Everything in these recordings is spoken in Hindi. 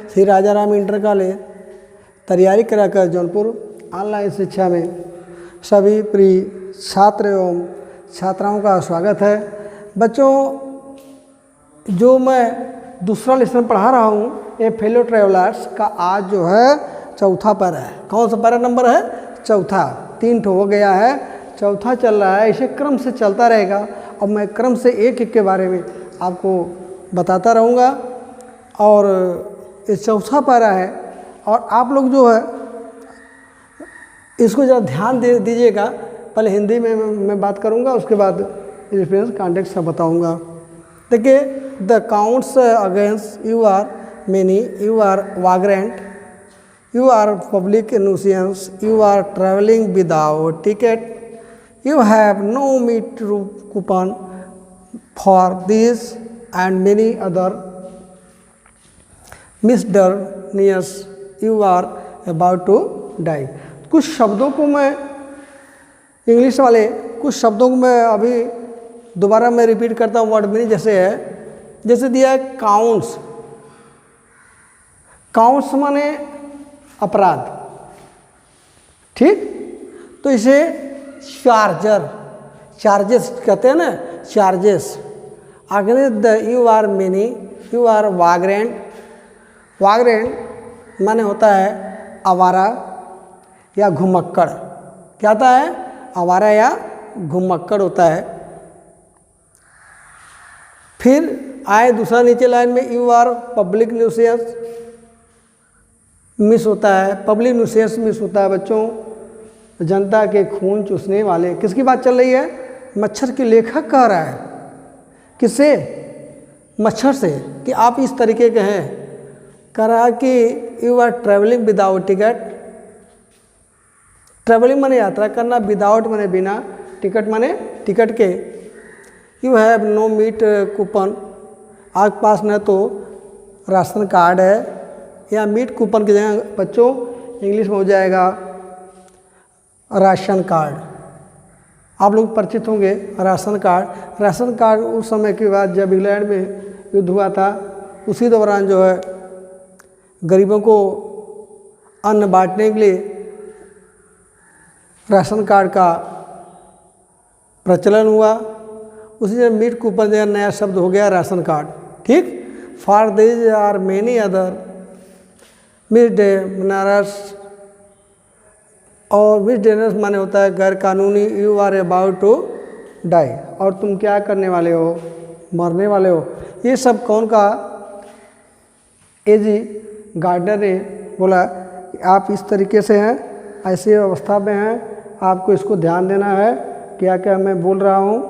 श्री राजा राम इंटर कॉलेज तैयारी कराकर जौनपुर ऑनलाइन शिक्षा में सभी प्रिय छात्र एवं छात्राओं का स्वागत है। बच्चों, जो मैं दूसरा लेसन पढ़ा रहा हूँ ये फेलो ट्रेवलर्स का आज जो है चौथा पैरा है। कौन सा पैरा नंबर है? चौथा। 3 हो गया है, चौथा चल रहा है। इसे क्रम से चलता रहेगा और मैं क्रम से एक एक के बारे में आपको बताता रहूँगा। और ये चौथा पैरा है और आप लोग जो है इसको ज़रा ध्यान दीजिएगा। पहले हिंदी में मैं बात करूँगा, उसके बाद रेफरेंस कॉन्टेक्स्ट सब बताऊँगा। देखिए, the counts against you are many, you are vagrant, you are public nuisance, you are traveling without ticket, you have no meet coupon for this and many other misdemeanors, you are about to die। कुछ शब्दों को मैं इंग्लिश वाले कुछ शब्दों को मैं अभी दोबारा मैं रिपीट करता हूँ। वर्ड मीनिंग जैसे है, जैसे दिया है काउंट्स। काउंट्स माने अपराध, ठीक? तो इसे चार्जेस कहते हैं ना, charges. Against the you are many, you are vagrant. Vagrant माने होता है आवारा या घुमक्कड़। क्या होता है? आवारा या घुमक्कड़ होता है। फिर आए दूसरा नीचे लाइन में, you are public nuisance. Miss होता है, पब्लिक न्यूसेंस मिस होता है बच्चों, जनता के खून चूसने वाले। किसकी बात चल रही है? मच्छर के लेखक कह रहा है। किससे? मच्छर से, कि आप इस तरीके के हैं। कह रहा है कि you are travelling without ticket. Travelling माने यात्रा करना, विदाउट माने बिना, टिकट माने टिकट के। You have no meat coupon, आपके पास न तो राशन कार्ड है या मीट कूपन की जगह बच्चों इंग्लिश में हो जाएगा राशन कार्ड। आप लोग परिचित होंगे राशन कार्ड। राशन कार्ड उस समय के बाद जब इंग्लैंड में युद्ध हुआ था, उसी दौरान जो है गरीबों को अन्न बांटने के लिए राशन कार्ड का प्रचलन हुआ। उसी से मीट कूपन जगह नया शब्द हो गया राशन कार्ड, ठीक? For this are many other misdemeanours. और मिसडेमेनर्स माने होता है गैर कानूनी। You are about to die, और तुम क्या करने वाले हो? मरने वाले हो। ये सब कौन का? एजी गार्डनर ने बोला कि आप इस तरीके से हैं, ऐसी अवस्था में हैं, आपको इसको ध्यान देना है क्या क्या मैं बोल रहा हूँ।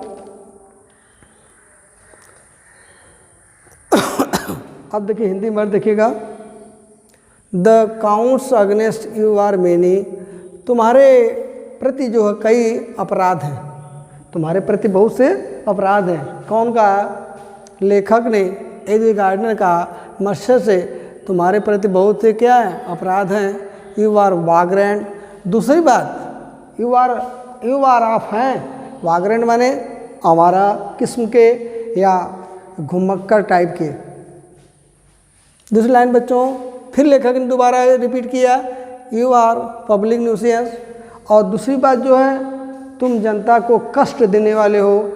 अब देखिए हिंदी में देखिएगा, the counts against you are many. तुम्हारे प्रति जो है कई अपराध हैं, तुम्हारे प्रति बहुत से अपराध हैं। कौन का? लेखक ने, एजी गार्डनर का मच्छर से तुम्हारे प्रति बहुत से क्या है? अपराध हैं। You are vagrant. दूसरी बात, यू आर ऑफ हैं। वाग्रेंट माने आवारा किस्म के या घुमक्कड़ टाइप के। दूसरी लाइन बच्चों फिर लेखक ने दोबारा रिपीट किया, यू आर पब्लिक न्यूसेंस। और दूसरी बात जो है, तुम जनता को कष्ट देने वाले हो।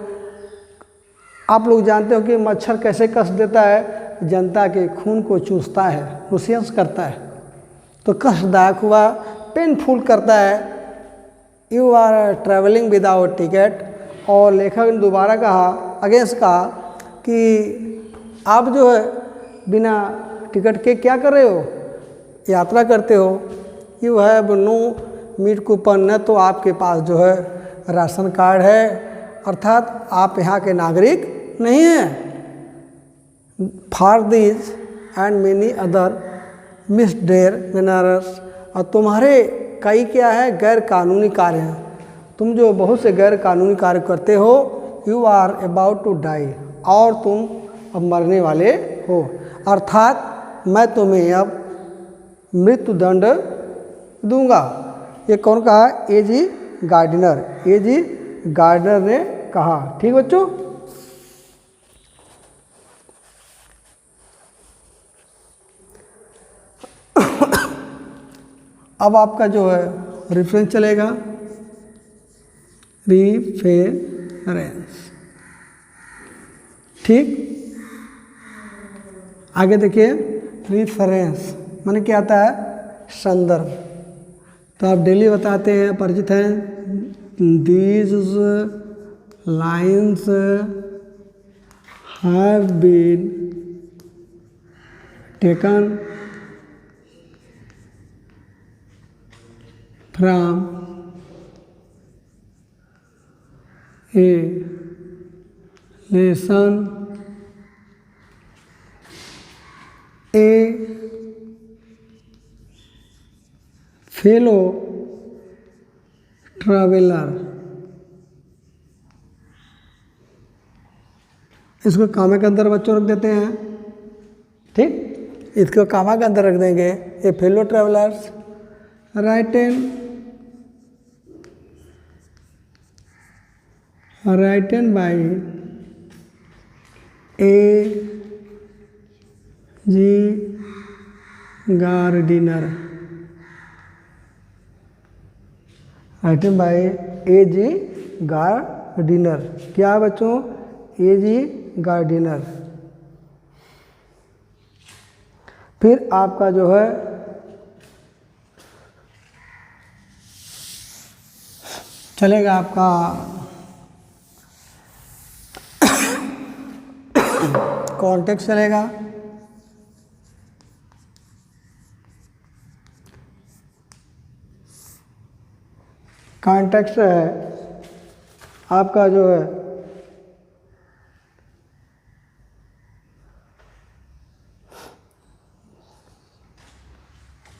आप लोग जानते हो कि मच्छर कैसे कष्ट देता है? जनता के खून को चूसता है, न्यूसेंस करता है, तो कष्टदायक हुआ, पेनफुल करता है। You are travelling without ticket. और लेखक ने दोबारा कहा, अगेंस्ट कहा कि आप जो है बिना टिकट के क्या कर रहे हो? यात्रा करते हो। You have no meat coupon, न तो आपके पास जो है राशन कार्ड है, अर्थात आप यहाँ के नागरिक नहीं हैं। For this and many other misdemeanours. और तुम्हारे कई क्या है? गैर कानूनी कार्य हैं। तुम जो बहुत से गैर कानूनी कार्य करते हो। You are about to die, और तुम अब मरने वाले हो, अर्थात मैं तुम्हें अब मृत्यु दंड दूंगा। ये कौन कहा? एजी गार्डनर। एजी गार्डनर ने कहा, ठीक बच्चों? अब आपका जो है रेफरेंस चलेगा, रेफरेंस। ठीक, आगे देखिए, रेफरेंस माने क्या आता है, संदर्भ। तो आप डेली बताते हैं, परिचित हैं, these lines have been taken from a lesson a fellow traveller. इसको कामा के अंदर बच्चों रख देते हैं। ठीक, इसको कामा के अंदर रख देंगे, a fellow travellers written by A. G. Gardiner, written by A. G. Gardiner। क्या है बच्चों, A. G. Gardiner। फिर आपका जो है चलेगा आपका कॉन्टेक्स्ट चलेगा। कॉन्टेक्स्ट है आपका जो है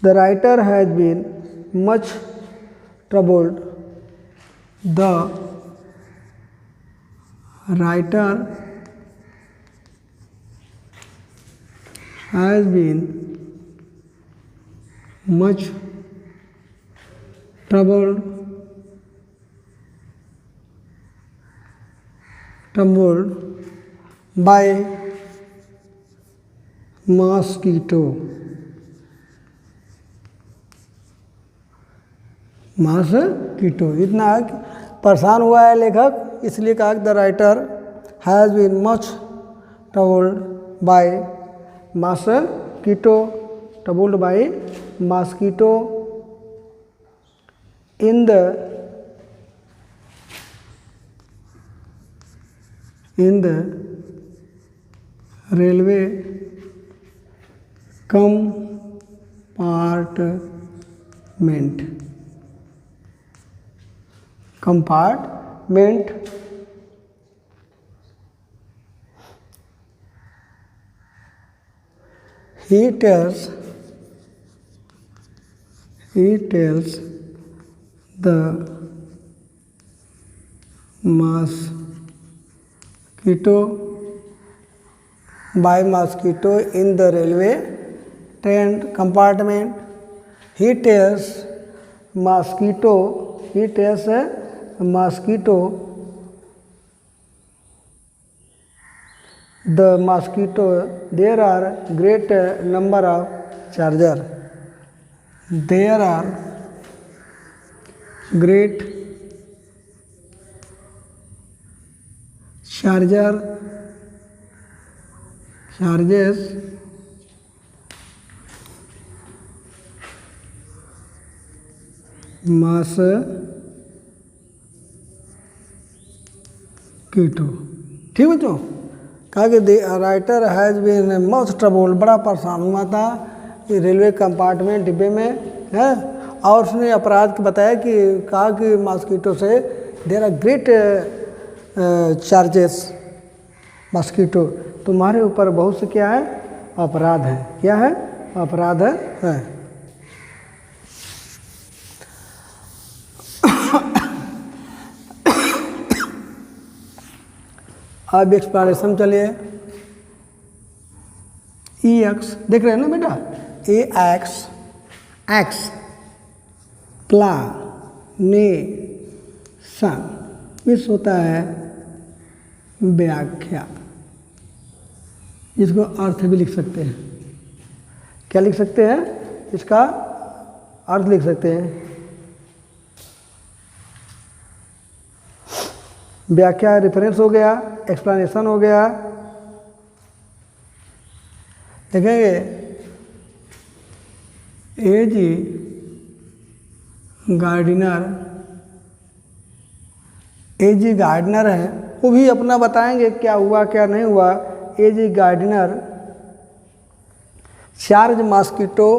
the writer has been much troubled, the writer has been much troubled by mosquito। इतना परेशान हुआ है लेखक, इसलिए कहा the writer has been much troubled by mosquito, troubled by mosquito in the railway compartment। He tells the mosquito by mosquito in the railway train compartment। He tells mosquito the mosquito there are great number of charger। There are great charges mosquito। ठीक बच्चों, कहा कि writer has been much troubled, बड़ा परेशान हुआ था कि रेलवे कंपार्टमेंट डिब्बे में है, और उसने अपराध बताया कि कहा कि मॉस्किटो से there are great charges, mosquito तुम्हारे ऊपर बहुत से क्या है, अपराध है। क्या है, अपराध है। अब एक्सप्लेनेशन चलिए। EX देख रहे हैं ना बेटा, AX प्लानेशन मिस होता है व्याख्या, इसको अर्थ भी लिख सकते हैं। क्या लिख सकते हैं, इसका अर्थ लिख सकते हैं। व्याख्या रेफरेंस हो गया, एक्सप्लेनेशन हो गया। देखेंगे एज गार्डनर, एज गार्डनर है, वो भी अपना बताएंगे क्या हुआ क्या नहीं हुआ। As gardener charge mosquito,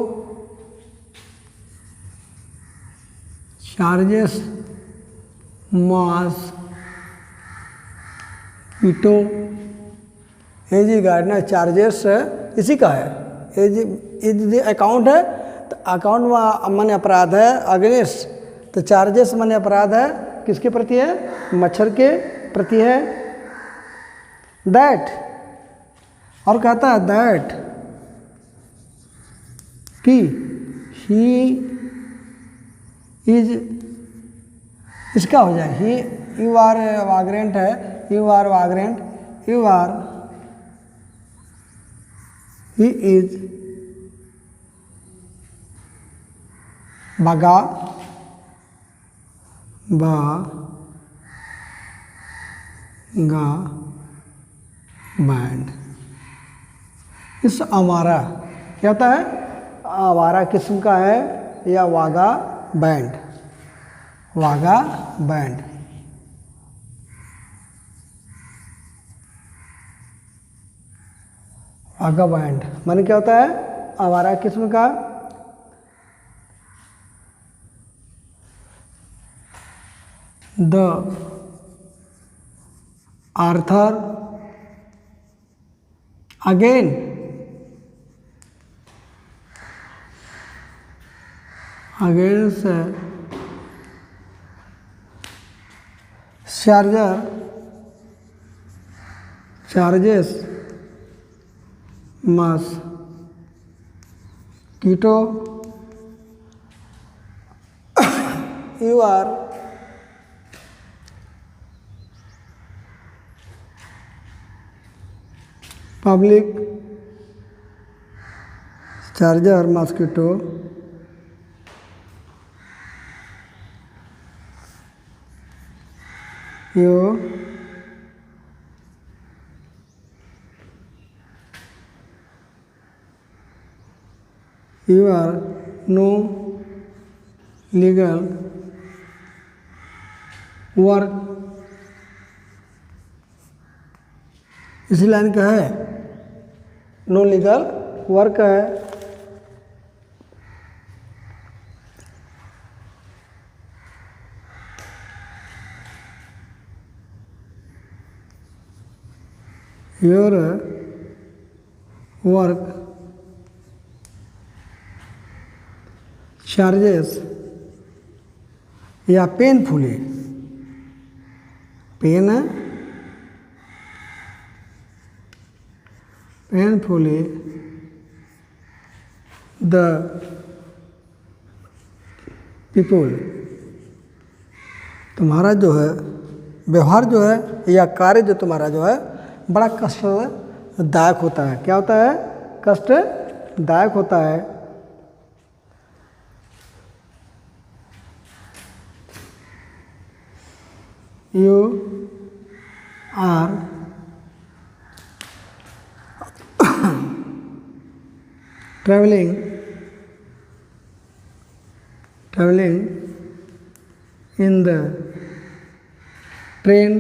charges mosquito, as gardener charges इसी का है। एज अकाउंट है तो अकाउंट में माने अपराध है, अगेंस्ट तो चार्जेस माने अपराध है किसके प्रति है, मच्छर के प्रति है। दैट, और कहता है दैट कि ही इज, इसका हो जाए ही, यू आर वाग्रेंट है, you are vagrant, you are, he is बगा बा गा बैंड। इस आवारा क्या होता है, आवारा किस्म का है या vagabond, vagabond. Vagabond माने क्या होता है, आवारा किस्म का। The author again against charger charges mosquito, you are public charger mosquito, you are no legal work, इसी लाइन का है, नो लीगल वर्क है। योर वर्क चार्जेस या painfully, pain painfully the people, तुम्हारा जो है व्यवहार जो है या कार्य जो तुम्हारा जो है बड़ा कष्टदायक होता है। क्या होता है, कष्टदायक होता है। You are traveling in the train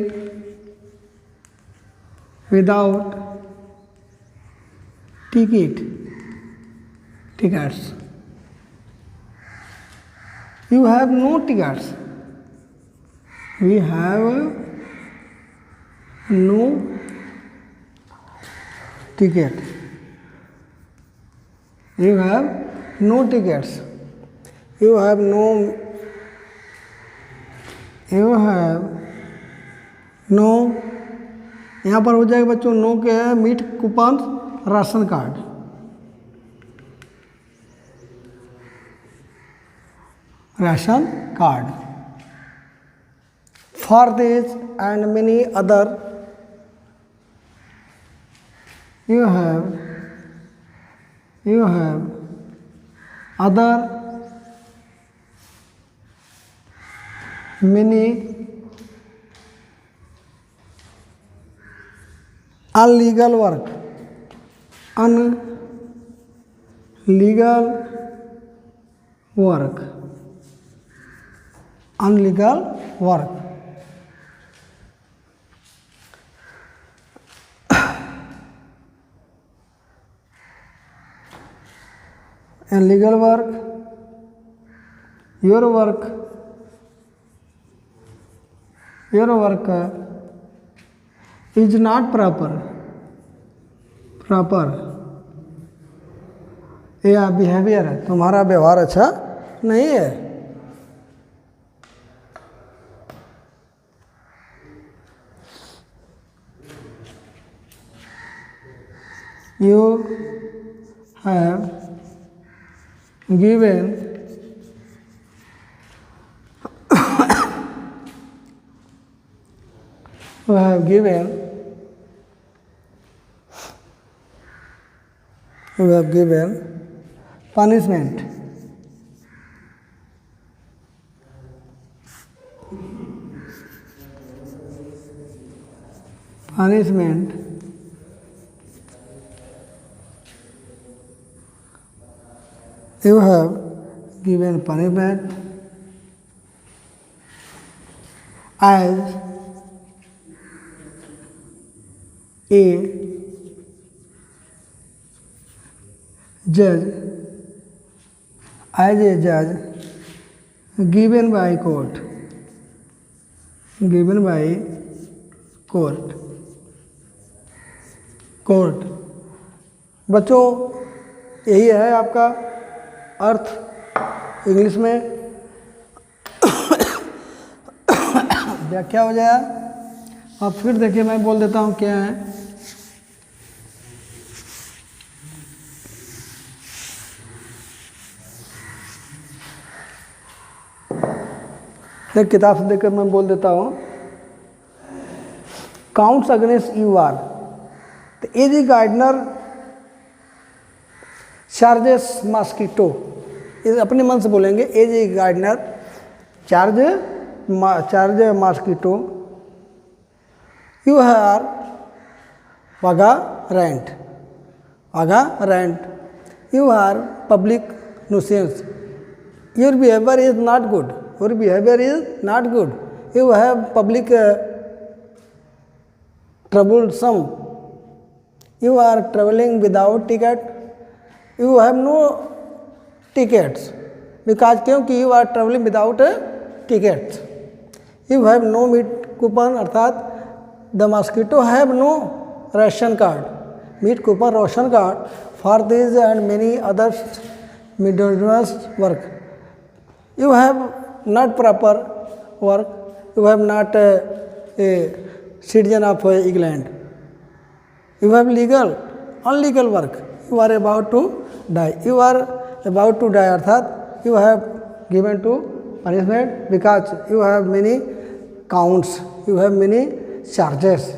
without tickets. You have no tickets. We have no ticket. You have no tickets. You have no यहाँ पर हो जाएगा बच्चों, नो के है meat coupon ration card, ration card. For this and many other you have other many unlegal work, unlegal work, unlegal work. Illegal work, your work is not proper, या बिहेवियर है, तुम्हारा व्यवहार अच्छा नहीं है। You have given punishment, you have given punishment as a judge given by court, बच्चों यही है आपका अर्थ इंग्लिश में। व्याख्या हो जाए। अब फिर देखिए मैं बोल देता हूँ क्या है। एक किताब से देखकर मैं बोल देता हूँ। काउंट्स अगेंस्ट यू आर तो एजी गार्डनर चार्जेस मॉस्किटो, इस अपने मन से बोलेंगे। A G Gardiner charge mosquito you are vagrant you are public nuisance your behaviour is not good you have public troublesome, you are traveling without ticket, you have no tickets because क्योंकि you are traveling without tickets, you have no meat coupon अर्थात the mosquito have no ration card, meat coupon ration card for these and many other middleman's work, you have not proper work, you have not a citizen of England, you have unlegal work, you are about to die अर्थात you have given to punishment because you have many counts, you have many charges.